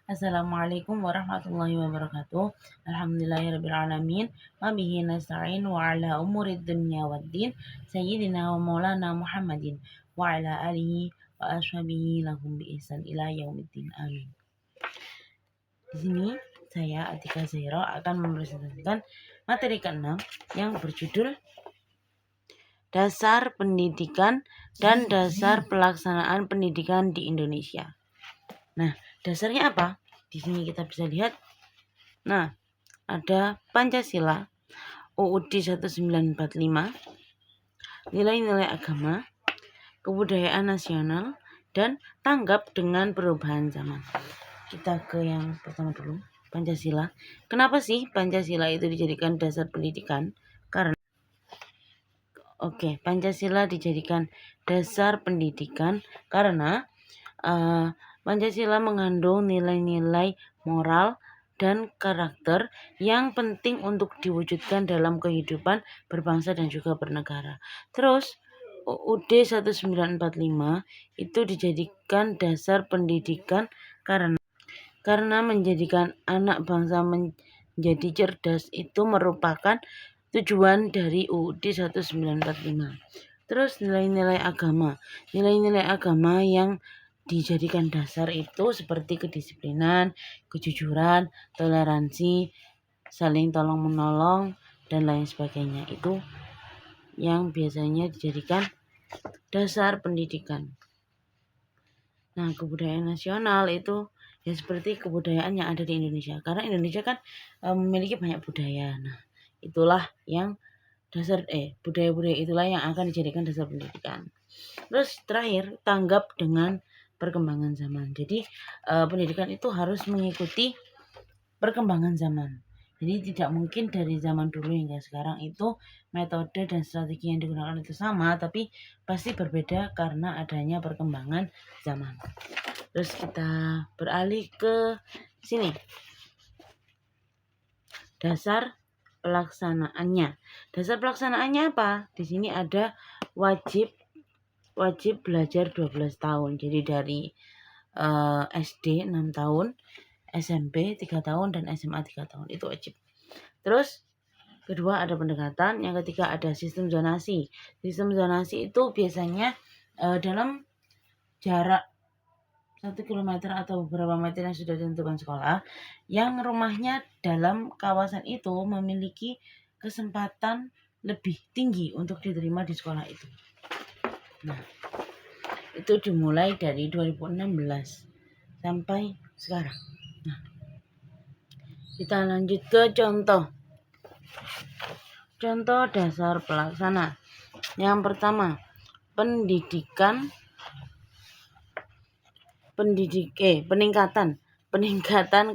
Assalamualaikum warahmatullahi wabarakatuh. Alhamdulillahirabbil alamin. Wa bihi nasta'in wa ala umurid dunya waddin. Sayyidina wa maulana Muhammadin wa ala alihi wa ashabihi lahum bi ihsan ila yaumiddin. Amin. Di sini saya Atika Zairo akan mempresentasikan materi ke-6 yang berjudul Dasar Pendidikan dan Dasar Pelaksanaan Pendidikan di Indonesia. Nah, dasarnya apa? Di sini kita bisa lihat. Nah, ada Pancasila, UUD 1945, nilai-nilai agama, kebudayaan nasional, dan tanggap dengan perubahan zaman. Kita ke yang pertama dulu, Pancasila. Kenapa sih Pancasila itu dijadikan dasar pendidikan? Pancasila dijadikan dasar pendidikan karena Pancasila mengandung nilai-nilai moral dan karakter yang penting untuk diwujudkan dalam kehidupan berbangsa dan juga bernegara. Terus UUD 1945 itu dijadikan dasar pendidikan karena menjadikan anak bangsa menjadi cerdas itu merupakan tujuan dari UUD 1945. Terus nilai-nilai agama. Nilai-nilai agama yang dijadikan dasar itu seperti kedisiplinan, kejujuran, toleransi, saling tolong-menolong, dan lain sebagainya. Itu yang biasanya dijadikan dasar pendidikan. Nah, kebudayaan nasional itu ya seperti kebudayaan yang ada di Indonesia. Karena Indonesia kan memiliki banyak budaya. Nah, itulah yang budaya-budaya itulah yang akan dijadikan dasar pendidikan. Terus terakhir, tanggap dengan perkembangan zaman. Jadi pendidikan itu harus mengikuti perkembangan zaman. Jadi tidak mungkin dari zaman dulu hingga sekarang itu metode dan strategi yang digunakan itu sama, tapi pasti berbeda karena adanya perkembangan zaman. Terus kita beralih ke sini. Dasar pelaksanaannya. Dasar pelaksanaannya apa? Di sini ada wajib belajar 12 tahun. Jadi dari SD 6 tahun, SMP 3 tahun, dan SMA 3 tahun. Itu wajib. Terus kedua ada pendekatan, yang ketiga ada sistem zonasi. Sistem zonasi itu biasanya dalam jarak 1 kilometer atau beberapa meter yang sudah ditentukan sekolah, yang rumahnya dalam kawasan itu memiliki kesempatan lebih tinggi untuk diterima di sekolah itu. Nah, itu dimulai dari 2016 sampai sekarang. Nah, kita lanjut ke contoh dasar pelaksana. Yang pertama, peningkatan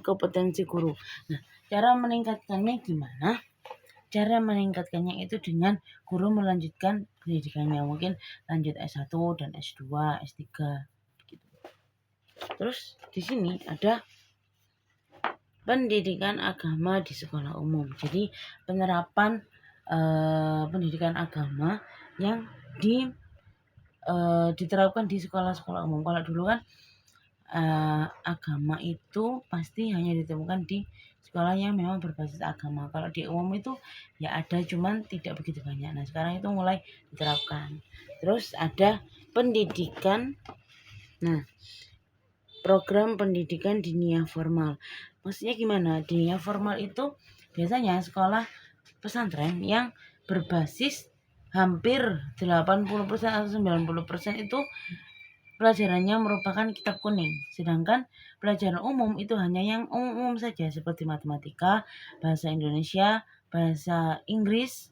kompetensi guru. Nah, cara meningkatkannya gimana? Cara meningkatkannya itu dengan guru melanjutkan pendidikannya, mungkin lanjut S1 dan S2, S3 gitu. Terus di sini ada pendidikan agama di sekolah umum. Jadi penerapan pendidikan agama yang diterapkan di sekolah-sekolah umum. Kalau dulu kan agama itu pasti hanya ditemukan di sekolah yang memang berbasis agama. Kalau di umum itu ya ada, cuman tidak begitu banyak. Nah, sekarang itu mulai diterapkan. Terus ada pendidikan. Nah, program pendidikan dinia formal. Maksudnya gimana? Dinia formal itu biasanya sekolah pesantren yang berbasis hampir 80% atau 90% itu pelajarannya merupakan kitab kuning. Sedangkan pelajaran umum itu hanya yang umum saja, seperti matematika, bahasa Indonesia, bahasa Inggris,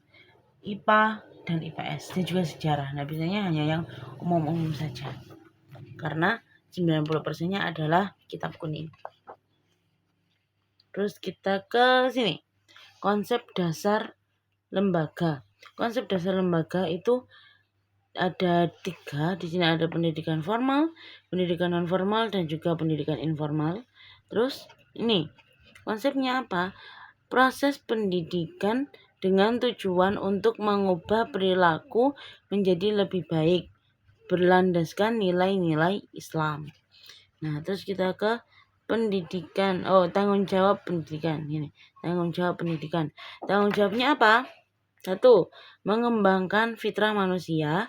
IPA, dan IPS, dan juga sejarah. Nah, biasanya hanya yang umum-umum saja. Karena 90%-nya adalah kitab kuning. Terus kita ke sini. Konsep dasar lembaga. Konsep dasar lembaga itu ada 3. Di sini ada pendidikan formal, pendidikan non formal, dan juga pendidikan informal. Terus ini konsepnya apa? Proses pendidikan dengan tujuan untuk mengubah perilaku menjadi lebih baik, berlandaskan nilai-nilai Islam. Nah, terus kita ke pendidikan. Tanggung jawab pendidikan. Ini, tanggung jawab pendidikan. Tanggung jawabnya apa? 1. Mengembangkan fitrah manusia.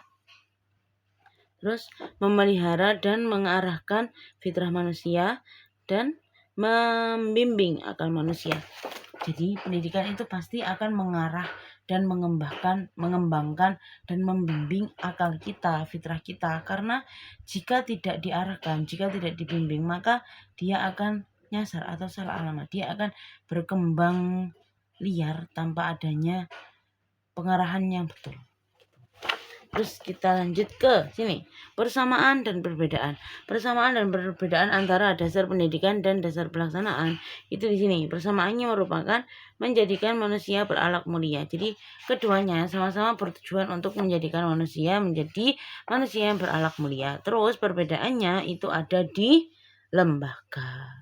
Terus memelihara dan mengarahkan fitrah manusia dan membimbing akal manusia. Jadi pendidikan itu pasti akan mengarah dan mengembangkan dan membimbing akal kita, fitrah kita. Karena jika tidak diarahkan, jika tidak dibimbing, maka dia akan nyasar atau salah alamat. Dia akan berkembang liar tanpa adanya pengarahan yang betul. Terus kita lanjut ke sini, persamaan dan perbedaan. Persamaan dan perbedaan antara dasar pendidikan dan dasar pelaksanaan itu di sini. Persamaannya merupakan menjadikan manusia berakhlak mulia. Jadi keduanya sama-sama bertujuan untuk menjadikan manusia menjadi manusia yang berakhlak mulia. Terus perbedaannya itu ada di lembaga.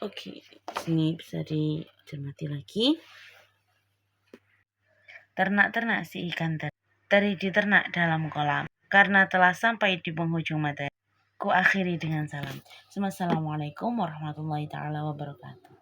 Oke, sini bisa dicermati lagi. Ternak-ternak si ikan teri diternak dalam kolam. Karena telah sampai di penghujung materi, ku akhiri dengan salam. Assalamualaikum warahmatullahi taala wabarakatuh.